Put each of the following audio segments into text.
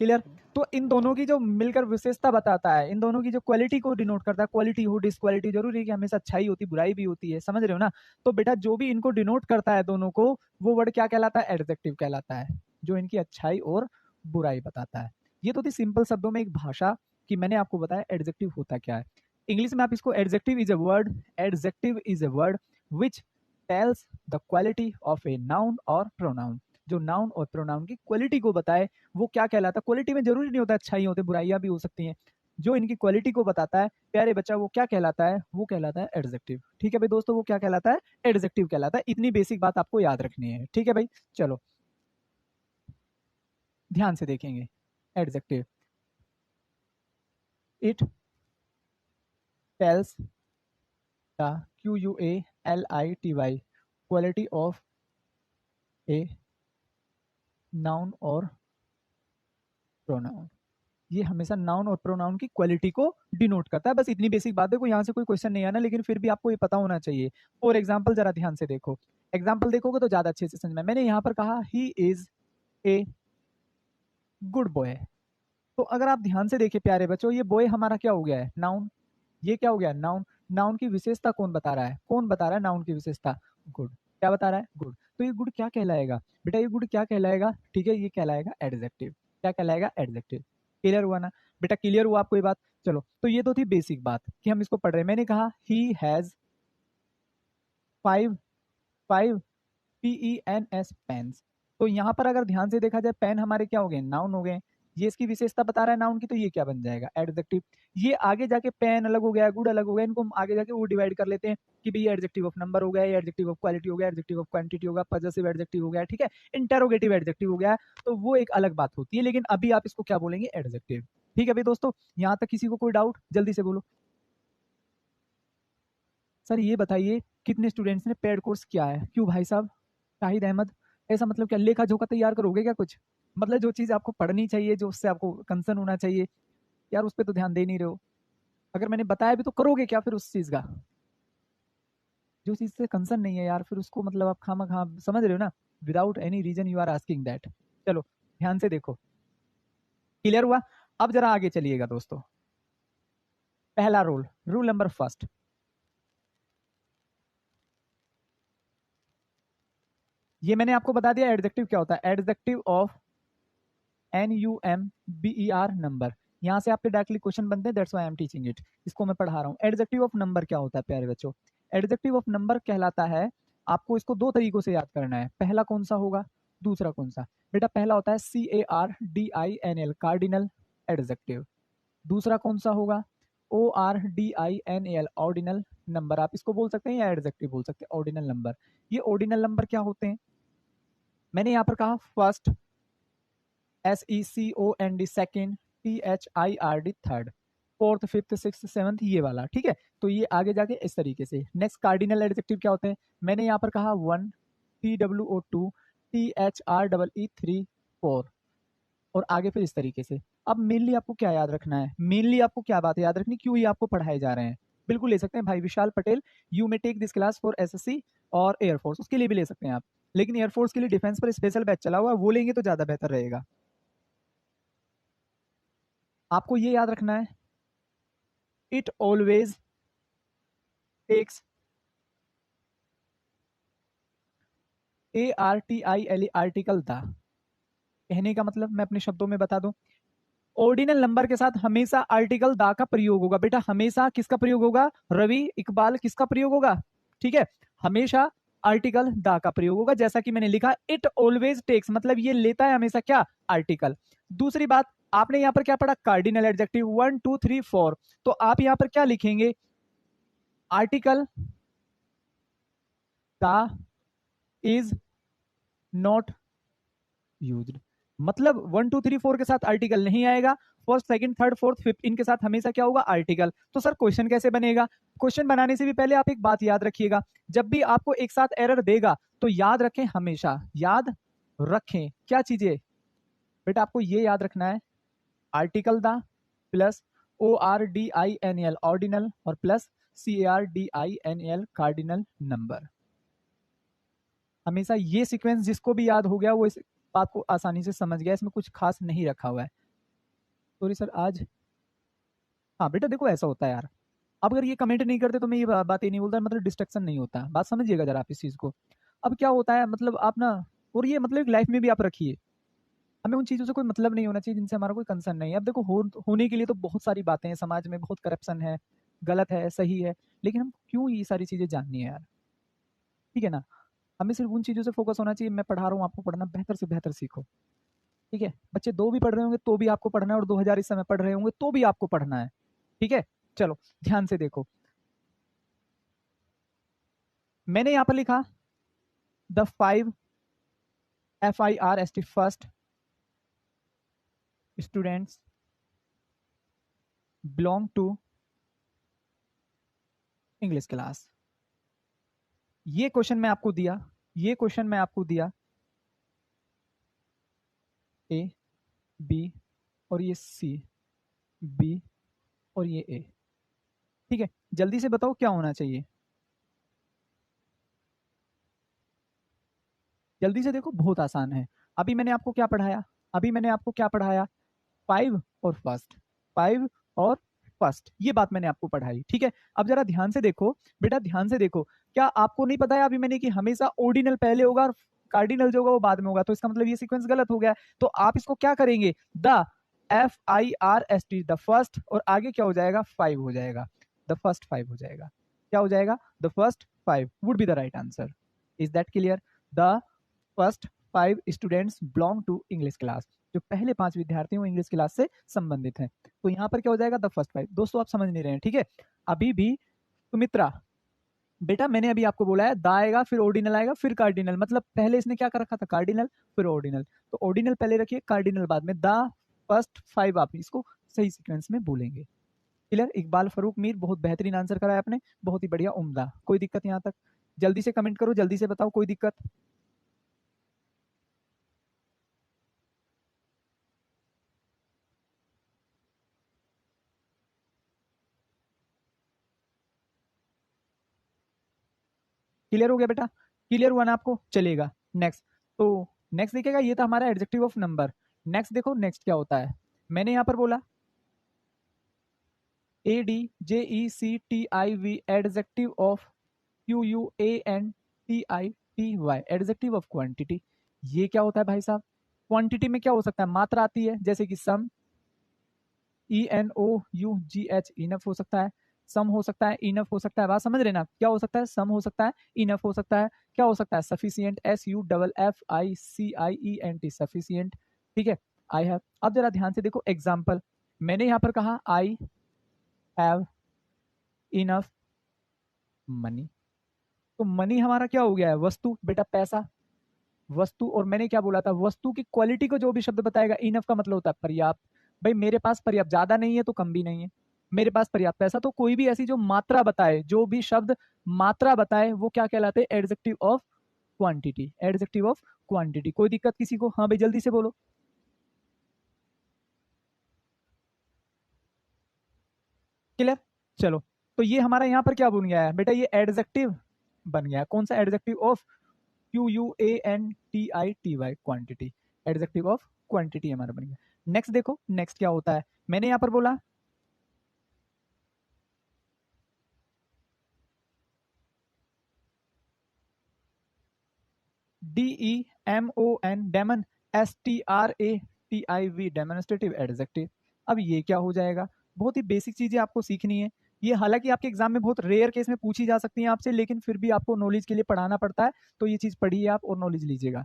Clear. तो इन दोनों की जो मिलकर विशेषता बताता है, इन दोनों की जो क्वालिटी को डिनोट करता है, क्वालिटी हो डिसक्वालिटी, जरूरी है कि हमेशा अच्छाई होती बुराई भी होती है, समझ रहे हो ना। तो बेटा जो भी इनको डिनोट करता है दोनों को, वो वर्ड क्या कहलाता है? एडजेक्टिव कहलाता है, जो इनकी अच्छाई और बुराई बताता है। ये तो थी सिंपल शब्दों में एक भाषा कि मैंने आपको बताया एडजेक्टिव होता क्या है। इंग्लिश में आप इसको adjective is a word which tells the quality of a noun और प्रोनाउन। जो नाउन और प्रोनाउन की क्वालिटी को बताए वो क्या कहलाता है। क्वालिटी में जरूरी नहीं होता अच्छाई होते, बुराइयां भी हो सकती हैं। जो इनकी क्वालिटी को बताता है प्यारे बच्चा, वो क्या कहलाता है? वो कहलाता है एडजेक्टिव। ठीक है भाई दोस्तों, वो क्या कहलाता है? एडजेक्टिव कहलाता है। इतनी बेसिक बात आपको याद रखनी है। ठीक है भाई, चलो ध्यान से देखेंगे। Adjective, it tells the QUALITY quality of a noun और प्रोनाउन। ये हमेशा नाउन और प्रोनाउन की क्वालिटी को डिनोट करता है। बस इतनी बेसिक बात है, कोई यहाँ से कोई क्वेश्चन नहीं आना, लेकिन फिर भी आपको ये पता होना चाहिए। फॉर एग्जाम्पल जरा ध्यान से देखो, एग्जाम्पल देखोगे तो ज्यादा अच्छे से समझ में। मैंने यहाँ पर कहा he is a good boy. तो अगर आप ध्यान से देखें प्यारे बच्चों, ये बॉय हमारा क्या हो गया है? नाउन। ये क्या हो गया? नाउन। नाउन की विशेषता कौन बता रहा है? कौन बता रहा है नाउन की विशेषता? गुड। क्या बता रहा है? गुड। तो ये गुड क्या कहलाएगा बेटा? ये गुड क्या कहलाएगा? ठीक है, ये कहलाएगा एडजेक्टिव। क्या कहलाएगा? एडजेक्टिव। क्लियर हुआ ना बेटा? क्लियर हुआ आपको ये बात? चलो, तो ये तो थी बेसिक बात कि हम इसको पढ़ रहे हैं। मैंने कहा ही हैज 5 PENS पेन्स। तो यहाँ पर अगर ध्यान से देखा जाए, पेन हमारे क्या हो गए? नाउन हो गए। ये इसकी विशेषता बता रहा है नाउन की, तो ये क्या बन जाएगा? एडजेक्टिव। ये आगे जाके पेन अलग हो गया, गुड अलग हो गया, इनको हम आगे जाके वो डिवाइड कर लेते हैं कि भाई ये एडजेक्टिव ऑफ नंबर हो गया, ये एडजेक्टिव ऑफ क्वालिटी हो गया, एडजेक्टिव ऑफ क्वांटिटी होगा, पॉजेसिव एडजेक्टिव हो गया, ठीक है, इंटरोगेटिव एडजेक्टिव हो गया। तो वो एक अलग बात होती है, लेकिन अभी आप इसको क्या बोलेंगे? एडजेक्टिव। ठीक है भाई दोस्तों, यहाँ तक किसी को कोई डाउट? जल्दी से बोलो। सर ये बताइए कितने स्टूडेंट्स ने पेड कोर्स किया है? क्यों भाई साहब? शाहिद अहमद, ऐसा मतलब क्या लेखा जोखा तैयार करोगे क्या कुछ? मतलब जो चीज़ आपको पढ़नी चाहिए, जो उससे आपको कंसर्न होना चाहिए, यार उस पर तो ध्यान दे नहीं रहे हो। अगर मैंने बताया भी तो करोगे क्या फिर उस चीज़ का? जो चीज़ से कंसर्न नहीं है यार, फिर उसको मतलब आप खामा खा, समझ रहे हो ना? Without any reason you are asking that. चलो ध्यान से देखो, क्लियर हुआ? अब जरा आगे चलिएगा दोस्तों। पहला रूल नंबर फर्स्ट, ये मैंने आपको बता दिया एडजेक्टिव क्या होता है। Adjective of NUMBER number. यहाँ से आपके डायरेक्टली क्वेश्चन बनते हैं, that's why I am teaching it. इसको मैं पढ़ा रहा हूँ। एडजेक्टिव ऑफ नंबर क्या होता है प्यारे बच्चों? एडजेक्टिव ऑफ नंबर कहलाता है, आपको इसको दो तरीकों से याद करना है। पहला कौन सा होगा, दूसरा कौन सा? बेटा पहला होता है CARDINL कार्डिनल एडजेक्टिव। दूसरा कौन सा होगा? ORDINAL ordinal number. आप इसको बोल सकते हैं या एडजेक्टिव बोल सकते हैं, ऑर्डिनल नंबर। ये ऑर्डिनल नंबर क्या होते हैं? मैंने यहाँ पर कहा first, SECOND second, THIRD third, fourth fifth six seventh, ये वाला, ठीक है। तो ये आगे जाके इस तरीके से। नेक्स्ट कार्डिनल एडजेक्टिव क्या होते हैं? मैंने यहाँ पर कहा 1, TWO2, THREE 3, 4, और आगे फिर इस तरीके से। अब मेनली आपको क्या याद रखना है? मेनली आपको क्या बात याद रखनी, क्यों ये आपको पढ़ाए जा रहे हैं? बिल्कुल ले सकते हैं भाई Vishal Patel, you may take this class for SSC और एयरफोर्स, उसके लिए भी ले सकते हैं आप। लेकिन एयरफोर्स के लिए डिफेंस पर स्पेशल बैच चला हुआ है, वो लेंगे तो ज्यादा बेहतर रहेगा। आपको ये याद रखना है, it always takes ARTILE article the. कहने का मतलब मैं अपने शब्दों में बता दूं, ऑर्डिनल नंबर के साथ हमेशा आर्टिकल दा का प्रयोग होगा। बेटा हमेशा किसका प्रयोग होगा? रवि इकबाल, किसका प्रयोग होगा? ठीक है, हमेशा आर्टिकल दा का प्रयोग होगा। जैसा कि मैंने लिखा, इट ऑलवेज टेक्स, मतलब ये लेता है हमेशा क्या? आर्टिकल। दूसरी बात, आपने यहां पर क्या पढ़ा? Cardinal adjective 1 2 3 4। तो आप यहां पर क्या लिखेंगे? आर्टिकल दा इज नॉट यूज्ड। मतलब 1 2 3 4 के साथ आर्टिकल नहीं आएगा, first second third fourth fifth इनके साथ हमेशा क्या होगा? आर्टिकल। तो सर क्वेश्चन कैसे बनेगा? क्वेश्चन बनाने से भी पहले आप एक बात याद रखिएगा, जब भी आपको एक साथ एरर देगा तो याद रखें, हमेशा याद रखें क्या चीजें? बेटा आपको ये याद रखना है, आर्टिकल दा प्लस ORDINAL ऑर्डिनल और प्लस CARDINAL कार्डिनल नंबर। हमेशा ये सीक्वेंस जिसको भी याद हो गया वो इस बात को आसानी से समझ गया, इसमें कुछ खास नहीं रखा हुआ है। सॉरी सर आज, हाँ बेटा देखो ऐसा होता है यार, अब अगर ये कमेंट नहीं करते तो मैं ये बात ही नहीं बोलता, मतलब डिस्ट्रक्शन नहीं होता, बात समझिएगा जरा आप इस चीज़ को। अब क्या होता है मतलब आप ना, और ये मतलब एक लाइफ में भी आप रखिए, हमें उन चीज़ों से कोई मतलब नहीं होना चाहिए जिनसे हमारा कोई कंसर्न नहीं है। अब देखो होने के लिए तो बहुत सारी बातें हैं, समाज में बहुत करप्शन है, गलत है, सही है, लेकिन हम क्यों ये सारी चीज़ें जाननी है यार, ठीक है ना। हमें सिर्फ उन चीज़ों से फोकस होना चाहिए, मैं पढ़ा रहा हूँ आपको पढ़ना, बेहतर से बेहतर सीखो, ठीक है। बच्चे 2 भी पढ़ रहे होंगे तो भी आपको पढ़ना है, और 2000 इस समय पढ़ रहे होंगे तो भी आपको पढ़ना है, ठीक है। चलो ध्यान से देखो, मैंने यहाँ पर लिखा the 5 FIRST first students belong to English class. ये क्वेश्चन मैं आपको दिया, ये क्वेश्चन मैं आपको दिया, ए बी और ये सी, बी और ये ए, ठीक है। जल्दी से बताओ क्या होना चाहिए, जल्दी से देखो, बहुत आसान है। अभी मैंने आपको क्या पढ़ाया, अभी मैंने आपको क्या पढ़ाया, 5 और फर्स्ट, 5 और फर्स्ट, ये बात मैंने आपको पढ़ाई, ठीक है। अब जरा ध्यान से देखो बेटा, ध्यान से देखो, क्या आपको नहीं पता है अभी मैंने कि हमेशा ऑर्डिनल पहले होगा और कार्डिनल जो होगा वो बाद में होगा, तो इसका मतलब ये सीक्वेंस गलत हो गया है। तो आप इसको क्या करेंगे, द FIRST द फर्स्ट, और आगे क्या हो जाएगा, 5 हो जाएगा, द फर्स्ट 5 हो जाएगा, क्या हो जाएगा, the first 5 would be the right answer. Is that clear, the first 5 students belong to English class, जो पहले 5 विद्यार्थी वो इंग्लिश क्लास से संबंधित हैं। तो यहाँ पर क्या हो जाएगा, द फर्स्ट 5। दोस्तों आप समझ नहीं रहे हैं, ठीक है। अभी भी सुमित्रा बेटा, मैंने अभी आपको बोला है द आएगा, फिर ऑर्डिनल आएगा, फिर कार्डिनल, मतलब पहले इसने क्या कर रखा था, कार्डिनल फिर ऑर्डिनल, तो ऑर्डिनल पहले रखिए, कार्डिनल बाद में, द फर्स्ट 5 आप इसको सही सीक्वेंस में बोलेंगे। क्लियर, इकबाल फरूक मीर, बहुत बेहतरीन आंसर कराया आपने, बहुत ही बढ़िया, उम्दा। कोई दिक्कत यहाँ तक, जल्दी से कमेंट करो, जल्दी से बताओ, कोई दिक्कत। क्लियर हो गया बेटा, क्लियर हुआ ना आपको, चलेगा नेक्स्ट। तो नेक्स्ट देखिएगा, ये था हमारा एडजेक्टिव ऑफ नंबर। नेक्स्ट देखो, नेक्स्ट क्या होता है, मैंने यहां पर बोला ADJECTIV adjective of QUANTITY adjective of quantity. ये क्या होता है भाई साहब, क्वांटिटी में क्या हो सकता है, मात्रा आती है, जैसे कि सम, ENOUGH इनफ हो सकता है, सम हो सकता है, इनफ हो सकता है, बात समझ रहे ना, क्या हो सकता है, सम हो सकता है, इनफ हो सकता है, क्या हो सकता है, सफिशिएंट, SUFFICIENT सफिशिएंट, ठीक है। आई हैव, अब जरा ध्यान से देखो एग्जाम्पल, मैंने यहां पर कहा आई हैव इनफ मनी, तो मनी हमारा क्या हो गया है, वस्तु बेटा, पैसा, वस्तु। और मैंने क्या बोला था, वस्तु की क्वालिटी को जो भी शब्द बताएगा, इनफ का मतलब होता है पर्याप्त। भाई मेरे पास पर्याप्त, ज्यादा नहीं है तो कम भी नहीं है, मेरे पास पर्याप्त पैसा, तो कोई भी ऐसी जो मात्रा बताए, जो भी शब्द मात्रा बताए, वो क्या कहलाते हैं, adjective of quantity, adjective of quantity. कोई दिक्कत किसी को, हाँ भाई जल्दी से बोलो। क्लियर, चलो। तो ये हमारा यहाँ पर क्या बन गया है बेटा, ये एडजेक्टिव बन गया है, कौन सा, adjective of QUANTITY quantity, adjective of quantity हमारा बन गया। नेक्स्ट देखो, नेक्स्ट क्या होता है, मैंने यहां पर बोला DEMON demon, STRATIV demonstrative adjective. अब ये क्या हो जाएगा, बहुत ही बेसिक चीजें आपको सीखनी है, ये हालांकि आपके एग्जाम में बहुत रेयर केस में पूछी जा सकती है आपसे, लेकिन फिर भी आपको नॉलेज के लिए पढ़ाना पड़ता है, तो ये चीज पढ़िए आप और नॉलेज लीजिएगा।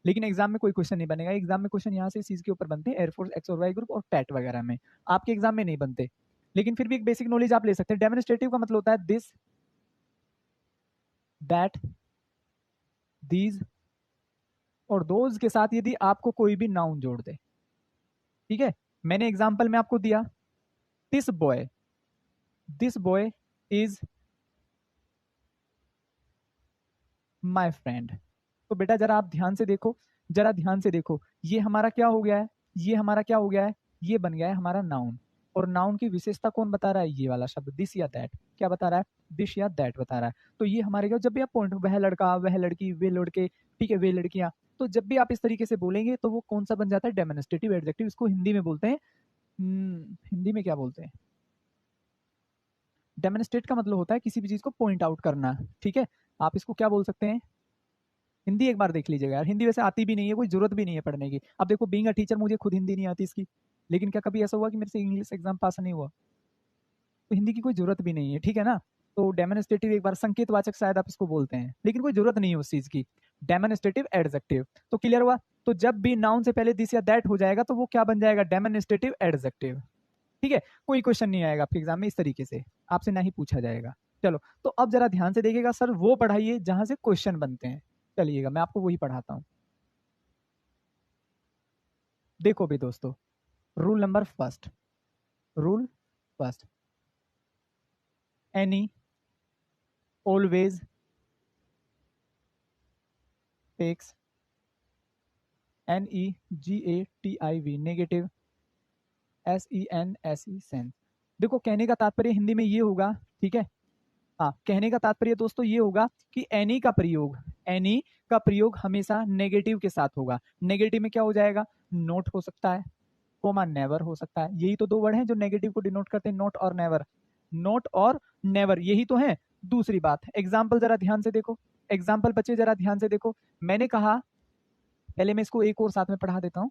लेकिन एग्जाम में कोई क्वेश्चन नहीं बनेगा, एग्जाम में क्वेश्चन यहाँ से इस चीज के ऊपर बनते हैं, एयरफोर्स एक्स और वाई ग्रुप और टैट वगैरह में, आपके एग्जाम में नहीं बनते, लेकिन फिर भी एक बेसिक नॉलेज आप ले सकते हैं। डेमोन्स्ट्रेटिव का मतलब होता है दिस, दैट, दीज और दोज के साथ यदि आपको कोई भी नाउन जोड़ दे, ठीक है। मैंने एग्जाम्पल में आपको दिया, this boy, this boy is my friend. तो बेटा जरा आप ध्यान से देखो, जरा ध्यान से देखो, ये हमारा क्या हो गया है, ये हमारा क्या हो गया है, ये बन गया है हमारा नाउन। और नाउन की विशेषता कौन बता रहा है, ये वाला शब्द दिस या दैट, क्या बता रहा है, दिस या दैट बता रहा है। तो ये हमारे क्या, जब भी आप पॉइंट, वह लड़का, वह लड़की, वे लड़के, ठीक है, वे लड़कियां, तो जब भी आप इस तरीके से बोलेंगे तो वो कौन सा बन जाता है, डेमोन्स्ट्रेटिव एडजेक्टिव, इसको हिंदी में बोलते हैं हिंदी में क्या बोलते हैं? डेमोन्स्ट्रेट का मतलब होता है किसी भी चीज को पॉइंट आउट करना, ठीक है। आप इसको क्या बोल सकते हैं? हिंदी एक बार देख लीजिएगा यार, हिंदी वैसे आती भी नहीं है, कोई जरूरत भी नहीं है पढ़ने की। अब देखो, बीइंग अ टीचर मुझे खुद हिंदी नहीं आती इसकी, लेकिन क्या कभी ऐसा हुआ कि मेरे से इंग्लिश एग्जाम पास नहीं हुआ? तो हिंदी की कोई जरूरत भी नहीं है, ठीक है ना। तो डेमोन्स्ट्रेटिव एक बार संकेतवाचक शायद आप इसको बोलते हैं, लेकिन कोई जरूरत नहीं है उस चीज की। डेमोन्स्ट्रेटिव एडजेक्टिव, तो क्लियर हुआ। तो जब भी नाउन से पहले दिस या दैट हो जाएगा तो वो क्या बन जाएगा? डेमोन्स्ट्रेटिव एडजेक्टिव, ठीक है। कोई क्वेश्चन नहीं आएगा आपके एग्जाम में इस तरीके से, आपसे ना ही पूछा जाएगा। चलो, तो अब जरा ध्यान से देखिएगा, सर वो पढ़ाइए जहां से क्वेश्चन बनते हैं। चलिएगा, मैं आपको वही पढ़ाता हूं। देखो भी दोस्तों, rule number first, rule first, any, always, takes, NEGATIV, negative, SENSE, sense. देखो, कहने का तात्पर्य हिंदी में ये होगा, ठीक है। हाँ, कहने का तात्पर्य दोस्तों ये होगा कि एनी का प्रयोग हमेशा नेगेटिव के साथ होगा। नेगेटिव में क्या हो जाएगा? नोट हो सकता है, कोमा नेवर हो सकता है। यही तो दो वर्ड हैं जो नेगेटिव को डिनोट करते हैं, नोट और नेवर। नोट और नेवर, यही तो है। दूसरी बात, एग्जाम्पल जरा ध्यान से देखो, एग्जाम्पल बच्चे जरा ध्यान से देखो। मैंने कहा, पहले मैं इसको एक और साथ में पढ़ा देता हूं।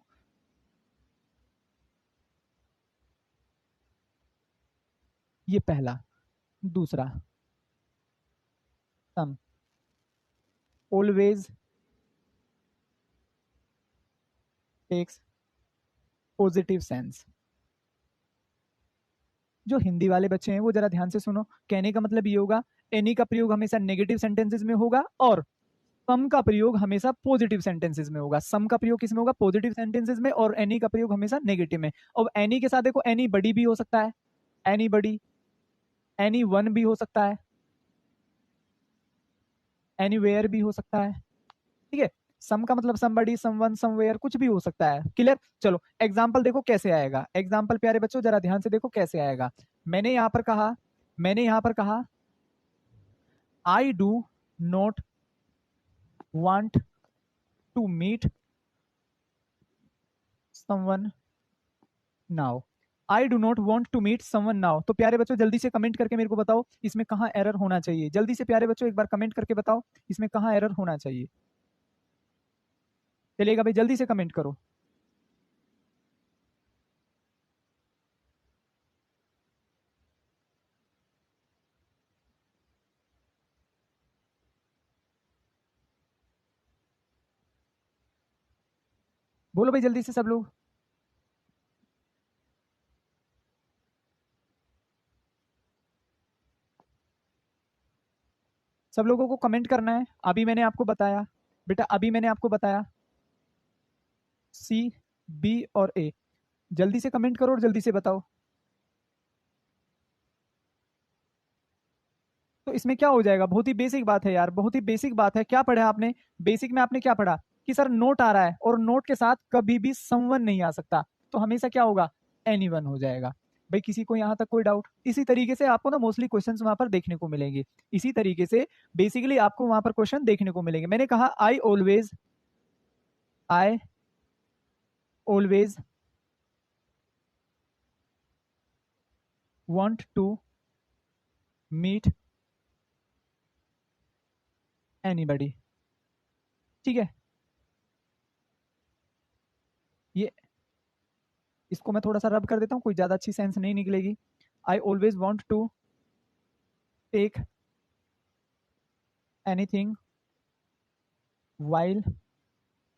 ये पहला, दूसरा, सम, ऑलवेज, टेक्स पॉजिटिव सेंस। जो हिंदी वाले बच्चे हैं वो जरा ध्यान से सुनो। कहने का मतलब ये होगा, एनी का प्रयोग हमेशा नेगेटिव सेंटेंसेस में होगा और सम का प्रयोग हमेशा पॉजिटिव सेंटेंसेस में होगा। सम का प्रयोग किस में होगा? पॉजिटिव सेंटेंसेस में, और एनी का प्रयोग हमेशा नेगेटिव में। और एनी के साथ देखो, एनी बडी भी हो सकता है, एनी बडी, एनी वन भी हो सकता है, एनी वेयर भी हो सकता है, ठीक है। सम का मतलब समबडी, समवन, समवेयर, कुछ भी हो सकता है। क्लियर? चलो, एग्जाम्पल देखो कैसे आएगा। एग्जाम्पल प्यारे बच्चों जरा ध्यान से देखो कैसे आएगा। मैंने यहां पर कहा I do not want to meet someone now. I do not want to meet someone now. तो प्यारे बच्चों जल्दी से कमेंट करके मेरे को बताओ इसमें कहाँ एरर होना चाहिए। जल्दी से प्यारे बच्चों एक बार कमेंट करके बताओ इसमें कहाँ एरर होना चाहिए। चलिएगा भाई, जल्दी से कमेंट करो। बोलो भाई जल्दी से सब लोग। सब लोगों को कमेंट करना है। अभी मैंने आपको बताया बेटा, अभी मैंने आपको बताया सी, बी और ए। जल्दी से कमेंट करो और जल्दी से बताओ। तो इसमें क्या हो जाएगा? बहुत ही बेसिक बात है यार, बहुत ही बेसिक बात है। क्या पढ़ा आपने? बेसिक में आपने क्या पढ़ा कि सर नोट आ रहा है और नोट के साथ कभी भी समवन नहीं आ सकता, तो हमेशा क्या होगा? एनीवन हो जाएगा। भाई किसी को यहां तक कोई डाउट? इसी तरीके से आपको ना मोस्टली क्वेश्चंस वहां पर देखने को मिलेंगे। इसी तरीके से बेसिकली आपको वहां पर क्वेश्चन देखने को मिलेंगे। मैंने कहा I always want to meet anybody, ठीक है। ये, इसको मैं थोड़ा सा रब कर देता हूँ, कोई ज्यादा अच्छी सेंस नहीं निकलेगी। I always want to take anything while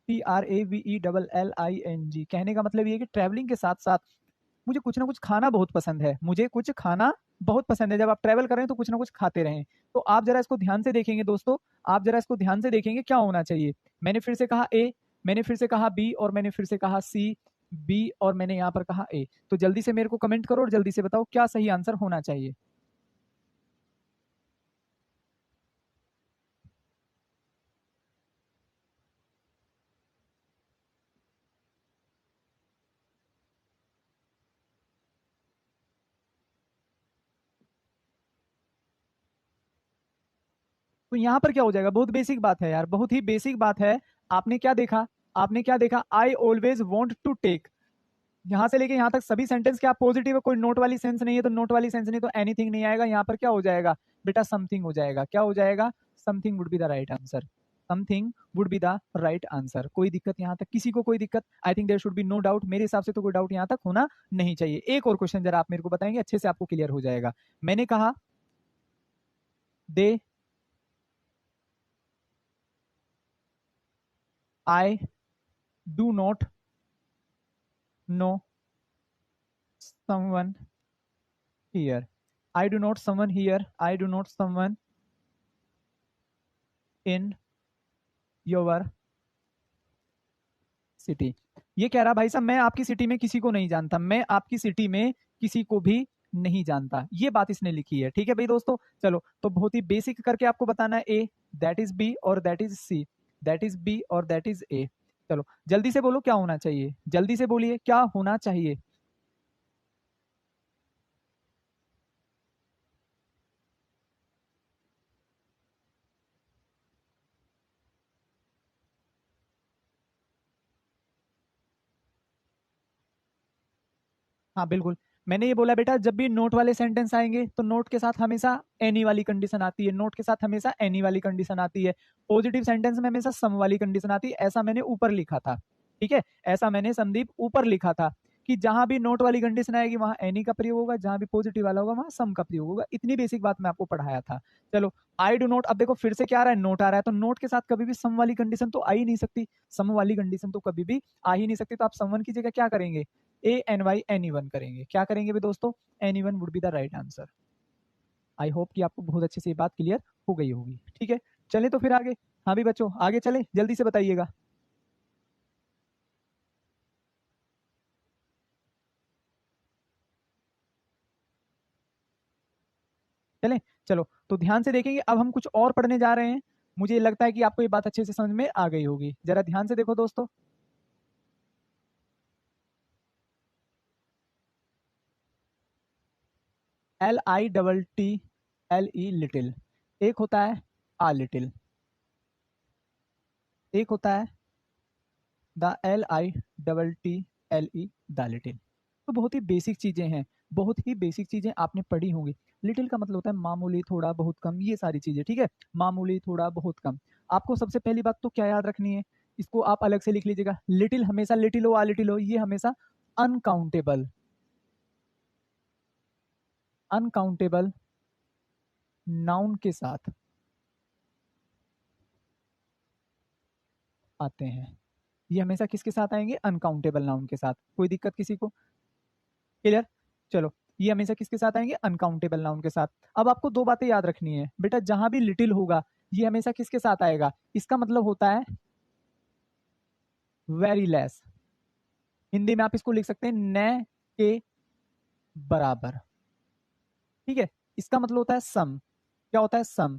TRAVELLING। कहने का मतलब ये है कि ट्रैवलिंग के साथ साथ मुझे कुछ ना कुछ खाना बहुत पसंद है, मुझे कुछ खाना बहुत पसंद है। जब आप ट्रैवल करें तो कुछ ना कुछ खाते रहें। तो आप जरा इसको ध्यान से देखेंगे दोस्तों, आप जरा इसको ध्यान से देखेंगे क्या होना चाहिए। मैंने फिर से कहा ए, मैंने फिर से कहा बी, और मैंने फिर से कहा सी, बी, और मैंने यहाँ पर कहा ए। तो जल्दी से मेरे को कमेंट करो और जल्दी से बताओ क्या सही आंसर होना चाहिए। तो यहाँ पर क्या हो जाएगा? बहुत बेसिक बात है यार, बहुत ही बेसिक बात है। आपने क्या देखा? आपने क्या देखा? I always want to take, यहां से लेके यहां तक सभी सेंटेंस क्या पॉजिटिव है, कोई नोट वाली सेंस नहीं है, तो नोट वाली सेंस नहीं तो एनीथिंग नहीं आएगा, यहाँ पर क्या हो जाएगा बेटा समथिंग हो जाएगा, क्या हो जाएगा something would be the right answer, something would be the right answer. कोई दिक्कत यहाँ तक, किसी को कोई दिक्कत? I think there should be no doubt, मेरे हिसाब से तो कोई डाउट यहाँ तक होना नहीं चाहिए। एक और क्वेश्चन जरा आप मेरे को बताएंगे, अच्छे से आपको क्लियर हो जाएगा। मैंने कहा दे I do not know someone here, I do not someone here, I do not someone in your city. ये कह रहा भाई साहब मैं आपकी सिटी में किसी को नहीं जानता, मैं आपकी सिटी में किसी को भी नहीं जानता, ये बात इसने लिखी है। ठीक है भाई दोस्तों, चलो तो बहुत ही बेसिक करके आपको बताना है, ए दैट इज बी और that is C, that is B और दैट इज ए। चलो जल्दी से बोलो क्या होना चाहिए, जल्दी से बोलिए क्या होना चाहिए। हाँ बिल्कुल, मैंने ये बोला बेटा जब भी नोट वाले सेंटेंस आएंगे तो नोट के साथ हमेशा एनी वाली कंडीशन आती है, नोट के साथ हमेशा एनी वाली कंडीशन आती है। पॉजिटिव सेंटेंस में हमेशा सम वाली कंडीशन आती है, ऐसा मैंने ऊपर लिखा था। ठीक है, ऐसा मैंने संदीप ऊपर लिखा था कि जहां भी नोट वाली कंडीशन आएगी वहां एनी का प्रयोग होगा, जहां भी पॉजिटिव वाला होगा वहां सम का प्रयोग होगा। इतनी बेसिक बात मैं आपको पढ़ाया था। चलो आई डू नॉट, अब देखो फिर से क्या आ रहा है, नोट आ रहा है, तो नोट के साथ कभी भी सम वाली कंडीशन तो आ ही नहीं सकती, सम वाली कंडीशन तो कभी भी आ ही नहीं सकती, तो आप समवन की जगह क्या करेंगे, A N Y any one करेंगे। क्या करेंगे भी दोस्तों, any one would be the right answer. I hope कि आपको बहुत अच्छे से ये बात क्लियर हो गई होगी। ठीक है, चले तो फिर आगे। हाँ भी बच्चों आगे चले, जल्दी से बताइएगा। चलें, चलो तो ध्यान से देखेंगे, अब हम कुछ और पढ़ने जा रहे हैं। मुझे लगता है कि आपको ये बात अच्छे से समझ में आ गई होगी, जरा ध्यान से देखो दोस्तों। L I double T L E little, एक होता है आ लिटिल, एक होता है the L I double T L E the little. तो बहुत ही बेसिक चीजें हैं, बहुत ही बेसिक चीजें आपने पढ़ी होंगी। लिटिल का मतलब होता है मामूली, थोड़ा बहुत कम, ये सारी चीजें। ठीक है, मामूली थोड़ा बहुत कम। आपको सबसे पहली बात तो क्या याद रखनी है, इसको आप अलग से लिख लीजिएगा, लिटिल हमेशा लिटिल हो आ लिटिल हो, ये हमेशा अनकाउंटेबल, अनकाउंटेबल नाउन के साथ आते हैं। ये हमेशा किसके साथ आएंगे, अनकाउंटेबल नाउन के साथ। कोई दिक्कत किसी को, क्लियर? चलो, ये हमेशा किसके साथ आएंगे, अनकाउंटेबल नाउन के साथ। अब आपको दो बातें याद रखनी है बेटा, जहां भी लिटिल होगा ये हमेशा किसके साथ आएगा, इसका मतलब होता है वेरी लेस। हिंदी में आप इसको लिख सकते हैं न के बराबर। ठीक है, इसका मतलब होता है सम। क्या होता है, सम।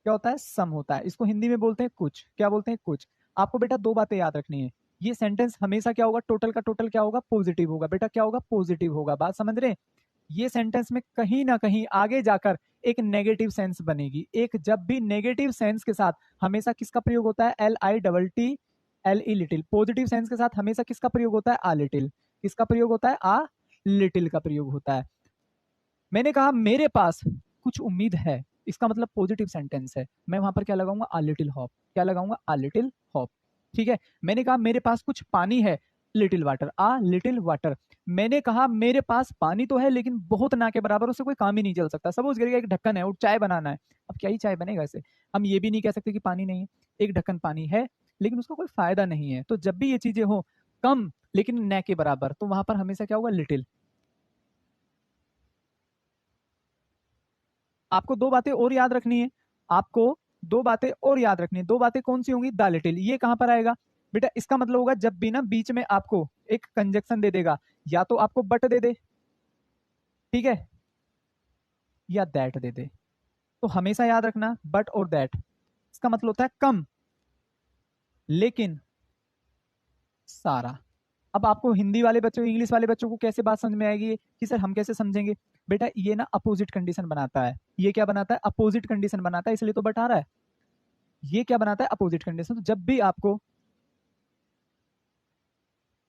क्या होता है, सम होता है। इसको हिंदी में बोलते हैं कुछ, क्या बोलते हैं, कुछ। आपको बेटा दो बातें याद रखनी है, ये सेंटेंस हमेशा क्या होगा, टोटल का टोटल क्या होगा, पॉजिटिव होगा। बेटा क्या होगा, पॉजिटिव होगा। बात समझ रहे हैं? ये सेंटेंस में कहीं ना कहीं आगे जाकर एक नेगेटिव सेंस बनेगी। एक जब भी नेगेटिव सेंस के साथ हमेशा किसका प्रयोग होता है, L I double T L E little. Positive sense के साथ हमेशा किसका प्रयोग होता है, आ लिटिल। किसका प्रयोग होता है, आ लिटिल का प्रयोग होता है। मैंने कहा मेरे पास कुछ उम्मीद है, इसका मतलब पॉजिटिव सेंटेंस है, मैं वहां पर क्या लगाऊंगा, आ लिटिल हॉप। क्या लगाऊंगा, आ लिटिल हॉप। ठीक है, मैंने कहा मेरे पास कुछ पानी है, लिटिल वाटर, आ लिटिल वाटर। मैंने कहा मेरे पास पानी तो है लेकिन बहुत ना के बराबर, उससे कोई काम ही नहीं चल सकता। सपोज करिए एक ढक्कन है और चाय बनाना है, अब क्या ही चाय बनेगा ऐसे। हम ये भी नहीं कह सकते कि पानी नहीं है, एक ढक्कन पानी है लेकिन उसका कोई फायदा नहीं है। तो जब भी ये चीजें हो कम लेकिन न के बराबर, तो वहां पर हमेशा क्या होगा, लिटिल। आपको दो बातें और याद रखनी है, आपको दो बातें और याद रखनी है। दो बातें कौन सी होंगी, द लिटिल। ये कहां पर आएगा बेटा, इसका मतलब होगा जब भी ना बीच में आपको एक कंजक्शन दे देगा, या तो आपको बट दे दे, ठीक है, या दैट दे दे। तो हमेशा याद रखना बट और दैट, इसका मतलब होता है कम लेकिन सारा। अब आपको हिंदी वाले बच्चों, इंग्लिश वाले बच्चों को कैसे बात समझ में आएगी कि सर हम कैसे समझेंगे। बेटा ये ना अपोजिट कंडीशन बनाता है, ये क्या बनाता है, अपोजिट कंडीशन बनाता है, इसलिए तो बट आ रहा है। ये क्या बनाता है, अपोजिट कंडीशन। तो जब भी आपको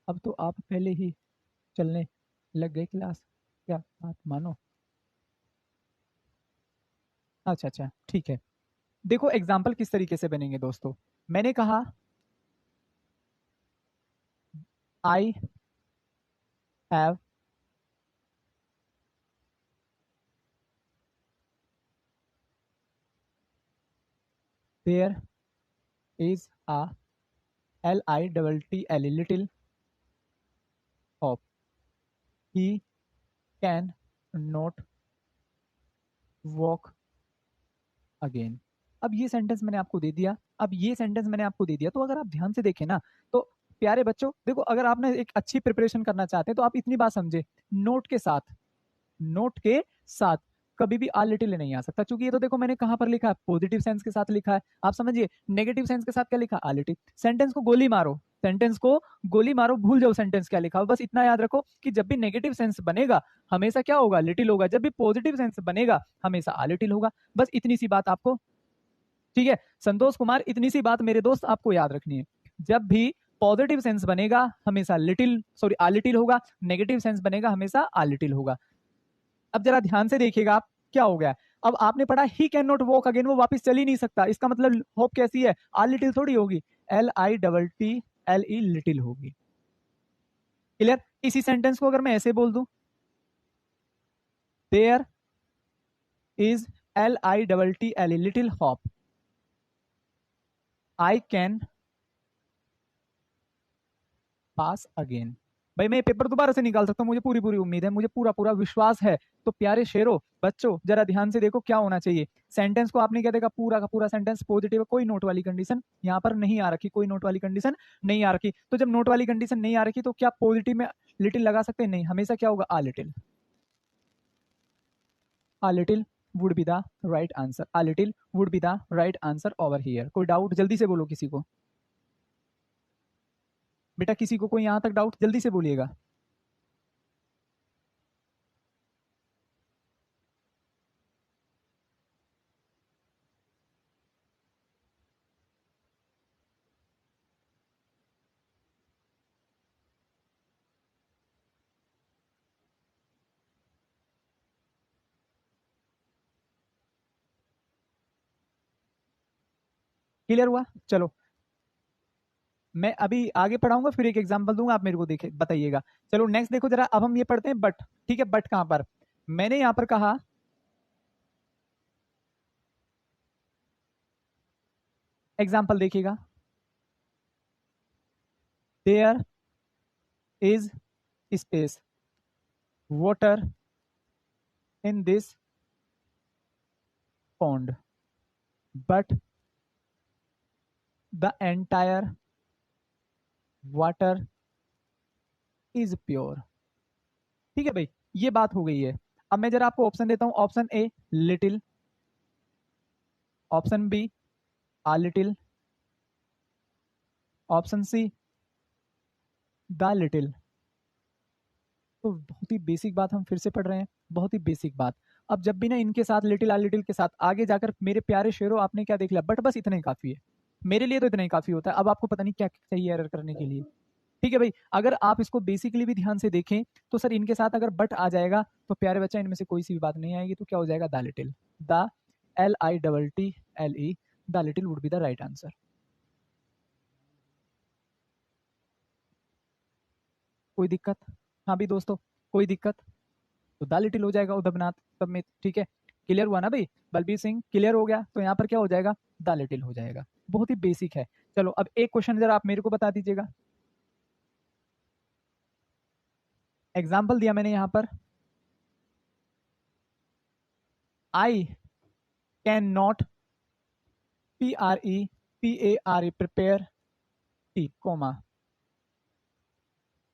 अब तो आप पहले ही चलने लग गए क्लास, क्या बात मानो। अच्छा अच्छा ठीक है। देखो एग्जाम्पल किस तरीके से बनेंगे दोस्तों। मैंने कहा I have their is a LITTL little hop, he can not walk again. अब ये सेंटेंस मैंने आपको दे दिया, अब ये सेंटेंस मैंने आपको दे दिया, तो अगर आप ध्यान से देखें ना, तो प्यारे बच्चों देखो, अगर आपने एक अच्छी प्रिपरेशन करना चाहते हैं तो आप इतनी बात समझे, नोट के साथ, नोट के साथ कभी भी आ लिटिल नहीं आ सकता, क्योंकि ये तो देखो मैंने कहां पर लिखा है, पॉजिटिव सेंस के साथ लिखा है। आप समझिए, नेगेटिव सेंस के साथ क्या लिखा, आ लिटिल। सेंटेंस को गोली मारो, सेंटेंस को गोली मारो, भूल जाओ सेंटेंस क्या लिखा हो, बस इतना याद रखो कि जब भी नेगेटिव सेंस बनेगा हमेशा क्या होगा, लिटिल होगा, जब भी पॉजिटिव सेंस बनेगा हमेशा आ लिटिल होगा। बस इतनी सी बात आपको, ठीक है संतोष कुमार, इतनी सी बात मेरे दोस्त आपको याद रखनी है। जब भी पॉजिटिव सेंस बनेगा हमेशा लिटिल, सॉरी आ लिटिल होगा, नेगेटिव सेंस बनेगा हमेशा आ लिटिल होगा। अब जरा ध्यान से देखिएगा आप, क्या हो गया, अब आपने पढ़ा he can not walk again, वो वापस चल ही नहीं सकता, इसका मतलब होप कैसी है, आ लिटिल थोड़ी होगी, LITTLE लिटिल होगी। क्लियर। इसी सेंटेंस को अगर मैं ऐसे बोल दूं, there is LITTLE little hope, I can pass again. भाई मैं ये पेपर दोबारा से निकाल सकता हूँ, मुझे पूरी पूरी उम्मीद है, मुझे पूरा पूरा विश्वास है। तो प्यारे शेरों बच्चों जरा ध्यान से देखो क्या होना चाहिए। सेंटेंस को आपने क्या देखा, पूरा का पूरा सेंटेंस पॉजिटिव है, कोई नोट वाली कंडीशन यहाँ पर नहीं आ रखी, कोई नोट वाली कंडीशन नहीं आ रखी। तो जब नोट वाली कंडीशन नहीं आ रखी तो क्या पॉजिटिव में लिटिल लगा सकते हैं, नहीं, हमेशा क्या होगा, आ little. Uh little would be the right answer, uh little would be the right answer over here. कोई डाउट जल्दी से बोलो किसी को, बेटा किसी को कोई यहाँ तक डाउट जल्दी से बोलिएगा। क्लियर हुआ, चलो मैं अभी आगे पढ़ाऊंगा, फिर एक एग्जांपल दूंगा, आप मेरे को देखे बताइएगा। चलो नेक्स्ट देखो जरा, अब हम ये पढ़ते हैं बट, ठीक है, बट कहां पर, मैंने यहां पर कहा, एग्जांपल देखिएगा, there is space water in this pond but the entire water is pure. ठीक है भाई, ये बात हो गई है। अब मैं जरा आपको ऑप्शन देता हूं, option A little, option B a little, option C the little. तो बहुत ही बेसिक बात हम फिर से पढ़ रहे हैं, बहुत ही बेसिक बात। अब जब भी ना इनके साथ लिटिल आ लिटिल के साथ आगे जाकर मेरे प्यारे शेरों आपने क्या देख लिया, बट बस इतना ही काफी है, मेरे लिए तो इतना ही काफी होता है। अब आपको पता नहीं क्या चाहिए एरर करने के लिए। ठीक है भाई, अगर आप इसको बेसिकली भी ध्यान से देखें तो सर इनके साथ अगर बट आ जाएगा तो प्यारे बच्चा इनमें से कोई सी भी बात नहीं आएगी, तो क्या हो जाएगा, the little, the LITTLE, the little would be the right answer. कोई दिक्कत, हाँ भी दोस्तों, कोई दिक्कत, तो द लिटिल हो जाएगा उद्धवनाथ सब में, ठीक है। क्लियर हुआ ना भाई, बलबीर सिंह क्लियर हो गया, तो यहाँ पर क्या हो जाएगा, द लिटिल हो जाएगा, बहुत ही बेसिक है। चलो अब एक क्वेश्चन जरा आप मेरे को बता दीजिएगा, एग्जाम्पल दिया मैंने यहाँ पर, I can not PREPARE prepare tea comma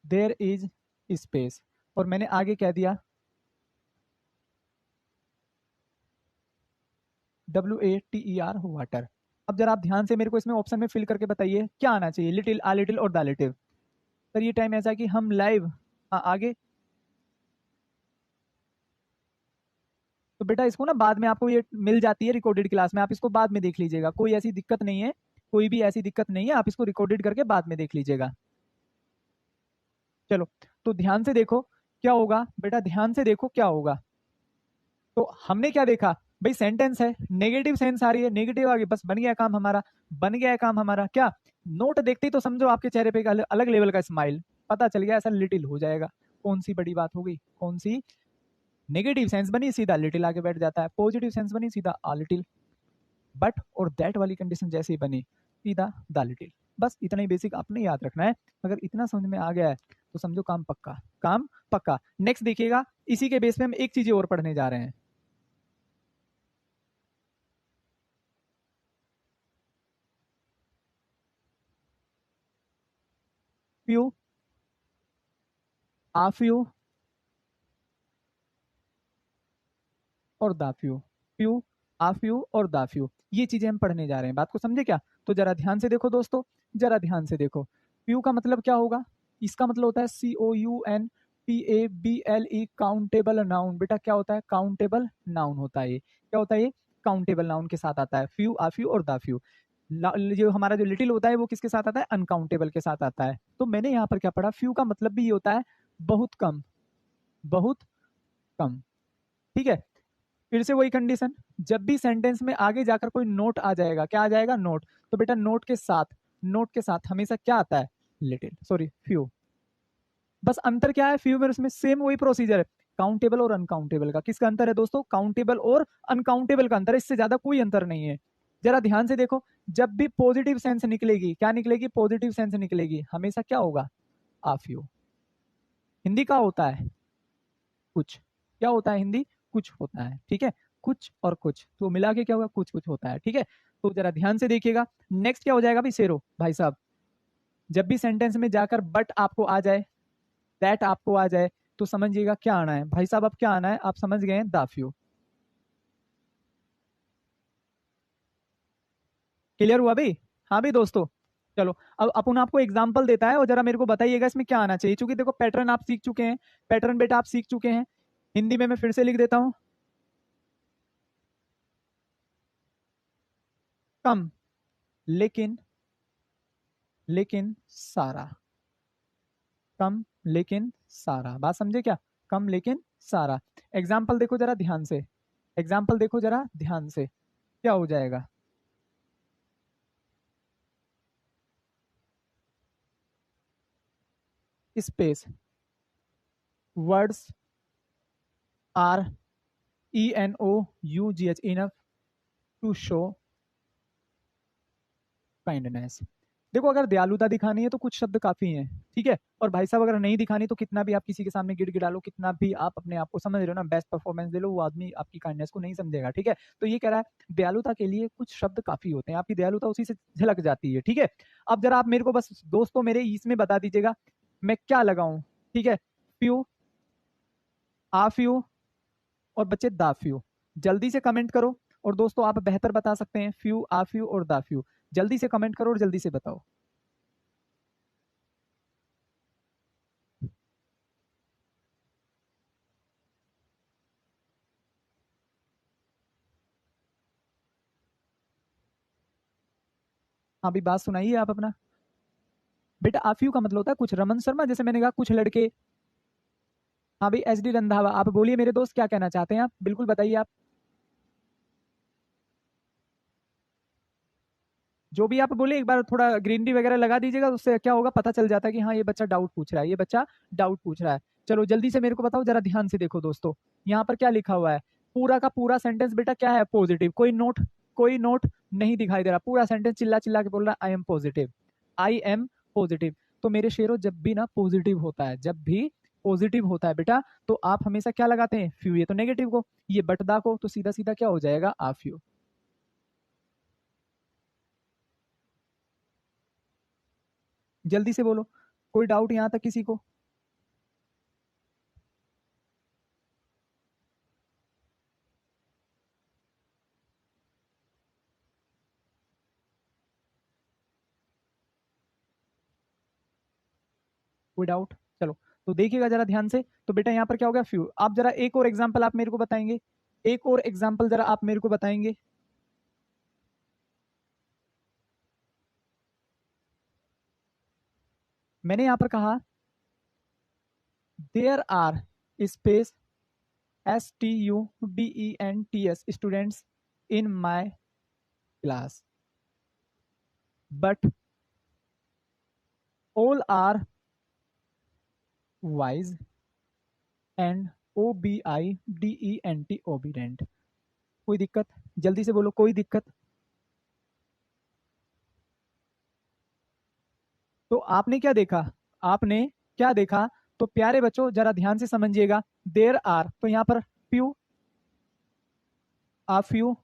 there is space, और मैंने आगे कह दिया WATER वाटर। अब जरा आप ध्यान से मेरे को इसमें ऑप्शन में फिल करके बताइए क्या आना चाहिए, लिटिल, आ लिटिल और द लिटिल। सर ये टाइम ऐसा है कि हम लाइव, हाँ आगे, तो बेटा इसको ना बाद में आपको ये मिल जाती है रिकॉर्डेड क्लास में, आप इसको बाद में देख लीजिएगा, कोई ऐसी दिक्कत नहीं है, कोई भी ऐसी दिक्कत नहीं है, आप इसको रिकॉर्डेड करके बाद में देख लीजिएगा। चलो तो ध्यान से देखो क्या होगा बेटा, ध्यान से देखो क्या होगा। तो हमने क्या देखा भाई, सेंटेंस है, नेगेटिव सेंस आ रही है, नेगेटिव आ गई, बस बन गया काम हमारा, बन गया काम हमारा। क्या नोट देखते ही तो समझो आपके चेहरे पे एक अलग लेवल का स्माइल, पता चल गया, ऐसा लिटिल हो जाएगा। कौन सी बड़ी बात हो गई, कौन सी, नेगेटिव सेंस बनी सीधा लिटिल आके बैठ जाता है, पॉजिटिव सेंस बनी सीधा आ लिटिल, बट और दैट वाली कंडीशन जैसे ही बनी सीधा द लिटिल। बस इतना ही बेसिक आपने याद रखना है। अगर इतना समझ में आ गया है तो समझो काम पक्का, काम पक्का। नेक्स्ट देखिएगा, इसी के बेस पे हम एक चीज और पढ़ने जा रहे हैं। फ्यू, आ फ्यू और दा फ्यू, फ्यू, आ फ्यू और दा फ्यू, ये चीजें हम पढ़ने जा रहे हैं। बात को समझे क्या? तो जरा ध्यान से देखो दोस्तों, जरा ध्यान से देखो। फ्यू का मतलब क्या होगा, इसका मतलब होता है COUNTABLE, काउंटेबल नाउन। बेटा क्या होता है, काउंटेबल नाउन होता है ये। क्या होता है ये, काउंटेबल नाउन के साथ आता है फ्यू, आ फ्यू और दा फ्यू। जो हमारा जो लिटिल होता है वो किसके साथ आता है, अनकाउंटेबल के साथ आता है। तो मैंने यहाँ पर क्या पढ़ा, फ्यू का मतलब भी ये होता है बहुत कम, बहुत कम। ठीक है, फिर से वही कंडीशन, जब भी सेंटेंस में आगे जाकर कोई नोट आ जाएगा, क्या आ जाएगा, नोट, तो बेटा नोट के साथ, नोट के साथ हमेशा क्या आता है, लिटिल, सॉरी फ्यू। बस अंतर क्या है फ्यू में, उसमें सेम वही प्रोसीजर है, काउंटेबल और अनकाउंटेबल का। किसका अंतर है दोस्तों, काउंटेबल और अनकाउंटेबल का अंतर है, इससे ज्यादा कोई अंतर नहीं है। जरा ध्यान से देखो, जब भी पॉजिटिव सेंस निकलेगी, क्या निकलेगी, पॉजिटिव सेंस निकलेगी, हमेशा क्या होगा, आ फ्यू। हिंदी का होता है कुछ, क्या होता है हिंदी, कुछ होता है, ठीक है, कुछ और कुछ तो मिला के क्या होगा, कुछ कुछ होता है, ठीक है। तो जरा ध्यान से देखिएगा, नेक्स्ट क्या हो जाएगा भाई, सेरो भाई साहब, जब भी सेंटेंस में जाकर बट आपको आ जाए, दैट आपको आ जाए, तो समझिएगा क्या आना है भाई साहब, अब क्या आना है, आप समझ गए, दाफ्यू। क्लियर हुआ भाई, हाँ भाई दोस्तों। चलो अब अपन आपको एग्जाम्पल देता है और जरा मेरे को बताइएगा इसमें क्या आना चाहिए, क्योंकि देखो पैटर्न आप सीख चुके हैं, पैटर्न बेटा आप सीख चुके हैं। हिंदी में मैं फिर से लिख देता हूं, कम लेकिन, लेकिन सारा, कम लेकिन सारा, बात समझे क्या, कम लेकिन सारा। एग्जाम्पल देखो जरा ध्यान से, एग्जाम्पल देखो जरा ध्यान से, क्या हो जाएगा, space, words are ENOUGH enough to show kindness. देखो अगर दयालुता दिखानी है तो कुछ शब्द काफी हैं, ठीक है, और भाई साहब अगर नहीं दिखानी तो कितना भी आप किसी के सामने गिड़गिड़ा लो, कितना भी आप अपने आप को समझ रहे हो ना, बेस्ट परफॉर्मेंस दे लो, वो आदमी आपकी काइंडनेस को नहीं समझेगा, ठीक है। तो ये कह रहा है दयालुता के लिए कुछ शब्द काफी होते हैं, आपकी दयालुता उसी से झलक जाती है, ठीक है। अब जरा आप मेरे को बस दोस्तों मेरे इसमें बता दीजिएगा मैं क्या लगाऊं, ठीक है, फ्यू, आ फ्यू और बच्चे दा फ्यू, जल्दी से कमेंट करो। और दोस्तों आप बेहतर बता सकते हैं फ्यू, आ फ्यू और दा फ्यू, जल्दी से कमेंट करो और जल्दी से बताओ। हाँ भी बात सुनाइए आप अपना। बेटा आफयू का मतलब होता है कुछ, रमन शर्मा जैसे मैंने कहा कुछ लड़के। हाँ भाई SD रंधावा, आप बोलिए मेरे दोस्त क्या कहना चाहते हैं आप, बिल्कुल बताइए आप, जो भी आप बोले एक बार थोड़ा ग्रीनरी वगैरह लगा दीजिएगा, उससे क्या होगा पता चल जाता है कि हाँ ये बच्चा डाउट पूछ रहा है, ये बच्चा डाउट पूछ रहा है। चलो जल्दी से मेरे को बताओ, जरा ध्यान से देखो दोस्तों, यहाँ पर क्या लिखा हुआ है, पूरा का पूरा सेंटेंस बेटा क्या है, पॉजिटिव, कोई नोट, कोई नोट नहीं दिखाई दे रहा, पूरा सेंटेंस चिल्ला चिल्ला के बोल रहा है I am positive, I am positive. तो मेरे शेरों जब भी ना पॉजिटिव होता है, जब भी पॉजिटिव होता है बेटा, तो आप हमेशा क्या लगाते हैं, फ्यू, ये तो नेगेटिव को, ये बटदा को, तो सीधा सीधा क्या हो जाएगा, आ फ्यू। जल्दी से बोलो, कोई डाउट यहाँ तक किसी को, कोई डाउट। चलो तो देखिएगा जरा ध्यान से, तो बेटा यहाँ पर क्या हो गया, फ्यू। आप जरा एक और एग्जाम्पल आप मेरे को बताएंगे, एक और एग्जाम्पल जरा आप मेरे को बताएंगे। मैंने यहाँ पर कहा there are space STUDENTS students in my class, but all are wise and OBIDENT obedient. कोई दिक्कत? जल्दी से बोलो, कोई दिक्कत? तो आपने क्या देखा? आपने क्या देखा? तो प्यारे बच्चों जरा ध्यान से समझिएगा। देयर आर, तो यहां पर फ्यू, आ फ्यू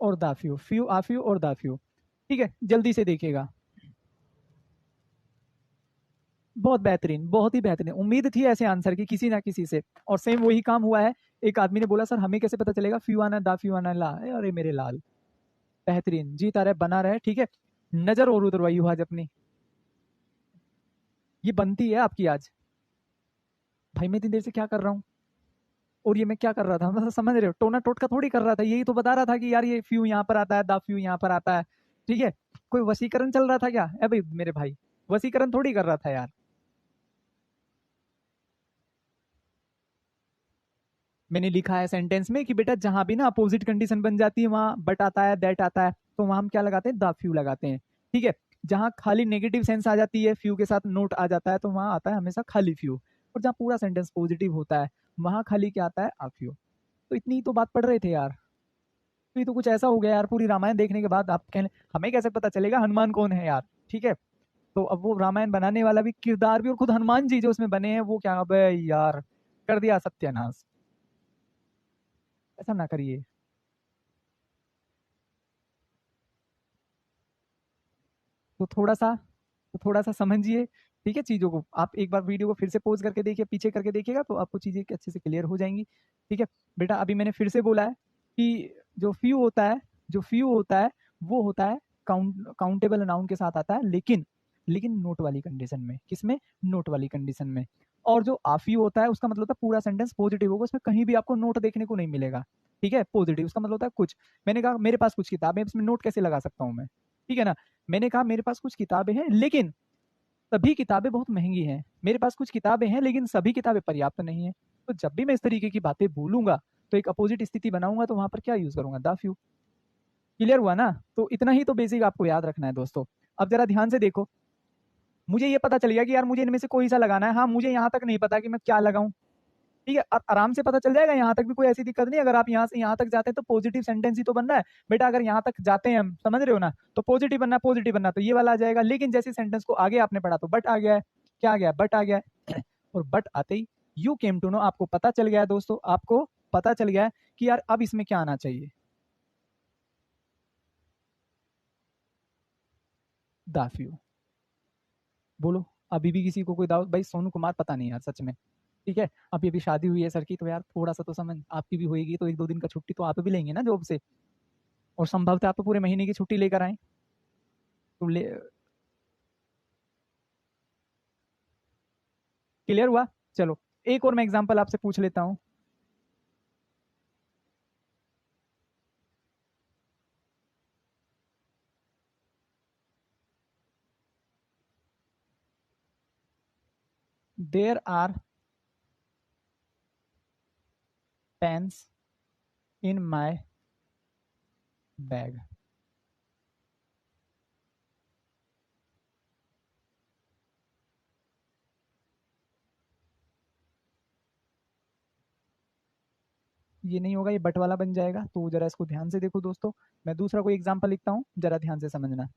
और the few, few uh few और द फ्यू। ठीक है, जल्दी से देखिएगा। बहुत बेहतरीन, बहुत ही बेहतरीन। उम्मीद थी ऐसे आंसर की किसी ना किसी से, और सेम वही काम हुआ है। एक आदमी ने बोला सर हमें कैसे पता चलेगा? फ्यू आना दा फ्यू आना ला। अरे मेरे लाल, बेहतरीन, जीता रहे बना रहे। ठीक है, नजर और उतरवाई हो आज अपनी, ये बनती है आपकी आज। भाई मैं इतनी देर से क्या कर रहा हूँ, और ये मैं क्या कर रहा था, मतलब समझ रहे हो? टोना टोटका थोड़ी कर रहा था, यही तो बता रहा था कि यार ये फ्यू यहाँ पर आता है, दा फ्यू यहाँ पर आता है। ठीक है, कोई वसीकरण चल रहा था क्या? ए भाई मेरे भाई, वसीकरण थोड़ी कर रहा था यार। मैंने लिखा है सेंटेंस में कि बेटा जहां भी ना अपोजिट कंडीशन बन जाती है वहां बट आता है, दैट आता है, तो वहां हम क्या लगाते हैं? द फ्यू लगाते हैं। ठीक है, जहां खाली नेगेटिव सेंस आ जाती है, फ्यू के साथ नोट आ जाता है, तो वहां आता है हमेशा खाली फ्यू। और जहां पूरा सेंटेंस पॉजिटिव होता है वहां खाली क्या आता है? आ फ्यू। तो इतनी तो बात पढ़ रहे थे यार। तो ये तो कुछ ऐसा हो गया यार, पूरी रामायण देखने के बाद आप कहने हमें कैसे पता चलेगा हनुमान कौन है यार? ठीक है, तो अब वो रामायण बनाने वाला भी किरदार भी और खुद हनुमान जी जो उसमें बने हैं वो क्या, अबे यार कर दिया सत्यानाश। ऐसा ना करिए। तो थोड़ा सा समझिए। ठीक है, चीज़ों को आप एक बार वीडियो को फिर से पॉज करके देखिए, पीछे करके देखिएगा तो आपको चीज़ें अच्छे से क्लियर हो जाएंगी। ठीक है बेटा, अभी मैंने फिर से बोला है कि जो फ्यू होता है, जो फ्यू होता है वो होता है काउंटेबल नाउन के साथ आता है, लेकिन लेकिन नोट वाली कंडीशन में। किसमें? नोट वाली कंडीशन में। और जो आफ्यू होता है उसका मतलब होता है पूरा सेंटेंस पॉजिटिव होगा, उसमें कहीं भी आपको नोट देखने को नहीं मिलेगा। ठीक है, पॉजिटिव उसका मतलब होता है कुछ। मैंने कहा मेरे पास कुछ किताबें, इसमें नोट कैसे लगा सकता हूँ मैं? ठीक है ना, मैंने कहा मेरे पास कुछ किताबें हैं लेकिन सभी किताबें बहुत महंगी हैं। मेरे पास कुछ किताबें हैं लेकिन सभी किताबें पर्याप्त नहीं है। तो जब भी मैं इस तरीके की बातें बोलूंगा तो एक अपोजिट स्थिति बनाऊंगा, तो वहां पर क्या यूज करूंगा? The few. क्लियर हुआ ना? तो इतना ही तो बेसिक आपको याद रखना है दोस्तों। अब जरा ध्यान से देखो, मुझे ये पता चल गया कि यार मुझे इनमें से कोई सा लगाना है। हाँ, मुझे यहाँ तक नहीं पता कि मैं क्या लगाऊं। ठीक है, अब आराम से पता चल जाएगा, यहाँ तक भी कोई ऐसी दिक्कत नहीं। अगर आप यहाँ से यहाँ तक जाते हैं तो पॉजिटिव सेंटेंस ही तो बनना है बेटा। अगर यहाँ तक जाते हैं हम, समझ रहे हो ना, तो पॉजिटिव बनना, पॉजिटिव बनना, तो ये वाला आ जाएगा। लेकिन जैसे सेंटेंस को आगे आपने पढ़ा तो बट आ गया है। क्या आ गया? बट आ गया है। और बट आते ही यू केम टू नो, आपको पता चल गया है दोस्तों, आपको पता चल गया है कि यार अब इसमें क्या आना चाहिए? The few. बोलो, अभी भी किसी को कोई डाउट? भाई सोनू कुमार पता नहीं यार सच में। ठीक है, अभी अभी शादी हुई है सर की, तो यार थोड़ा सा तो समझ, आपकी भी होएगी तो एक दो दिन का छुट्टी तो आप भी लेंगे ना जॉब से, और संभवतः आप तो पूरे महीने की छुट्टी लेकर आए। तो ले, क्लियर हुआ? चलो एक और मैं एग्जांपल आपसे पूछ लेता हूं। There are pens in my bag. ये नहीं होगा, ये बट वाला बन जाएगा। तो जरा इसको ध्यान से देखो दोस्तों, मैं दूसरा कोई एग्जांपल लिखता हूं, जरा ध्यान से समझना।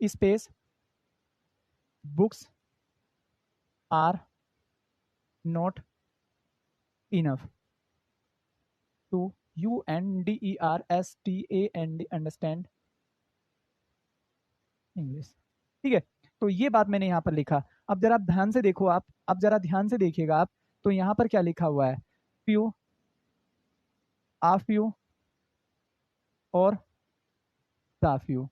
Space books are not enough to UNDERSTAND understand English. ठीक है, तो ये बात मैंने यहाँ पर लिखा। अब जरा आप ध्यान से देखो, आप अब जरा ध्यान से देखिएगा आप, तो यहाँ पर क्या लिखा हुआ है? फ्यू, आ फ्यू और the few.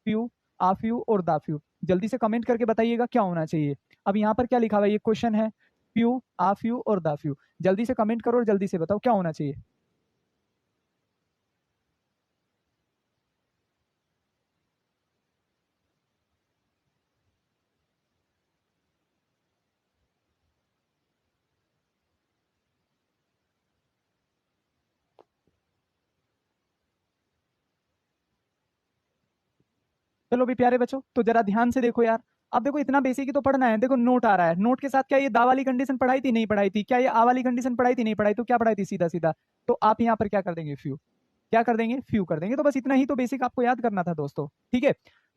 Few, uh few और द फ्यू। जल्दी से कमेंट करके बताइएगा क्या होना चाहिए। अब यहाँ पर क्या लिखा हुआ है? ये क्वेश्चन है, फ्यू आ फ्यू और द फ्यू। जल्दी से कमेंट करो और जल्दी से बताओ क्या होना चाहिए। चलो भी प्यारे बच्चों, तो जरा ध्यान से देखो यार। अब देखो इतना बेसिक ही तो पढ़ना है। देखो नोट आ रहा है, नोट के साथ क्या ये दा वाली कंडीशन पढ़ाई थी, नहीं पढ़ाई थी? क्या ये आ वाली कंडीशन पढ़ाई थी, नहीं पढ़ाई? तो क्या पढ़ाई थी? सीधा सीधा तो आप यहाँ पर क्या कर देंगे? फ्यू। क्या कर देंगे? फ्यू कर देंगे। तो बस इतना ही तो बेसिक आपको याद करना था दोस्तों, ठीक है।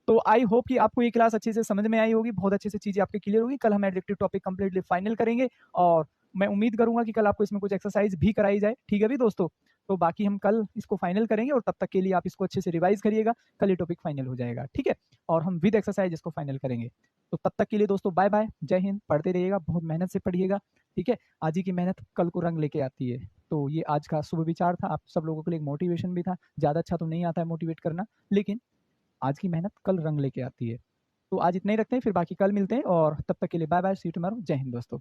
तो आई होप कि आपको ये क्लास अच्छे से समझ में आई होगी, बहुत अच्छे से चीजें आपके क्लियर होगी। कल हम एडजेक्टिव टॉपिक कंप्लीटली फाइनल करेंगे और मैं उम्मीद करूंगा कि कल आपको इसमें कुछ एक्सरसाइज भी कराई जाए, ठीक है भी दोस्तों। तो बाकी हम कल इसको फाइनल करेंगे और तब तक के लिए आप इसको अच्छे से रिवाइज करिएगा। कल ये टॉपिक फाइनल हो जाएगा, ठीक है। और हम विद एक्सरसाइज इसको फाइनल करेंगे। तो तब तक के लिए दोस्तों बाय बाय, जय हिंद। पढ़ते रहिएगा, बहुत मेहनत से पढ़िएगा, ठीक है। आज ही की मेहनत कल को रंग लेके आती है। तो ये आज का शुभ विचार था, आप सब लोगों के लिए एक मोटिवेशन भी था। ज़्यादा अच्छा तो नहीं आता है मोटिवेट करना, लेकिन आज की मेहनत कल रंग लेके आती है। तो आज इतना ही रखते हैं, फिर बाकी कल मिलते हैं और तब तक के लिए bye bye, see you tomorrow. जय हिंद दोस्तों।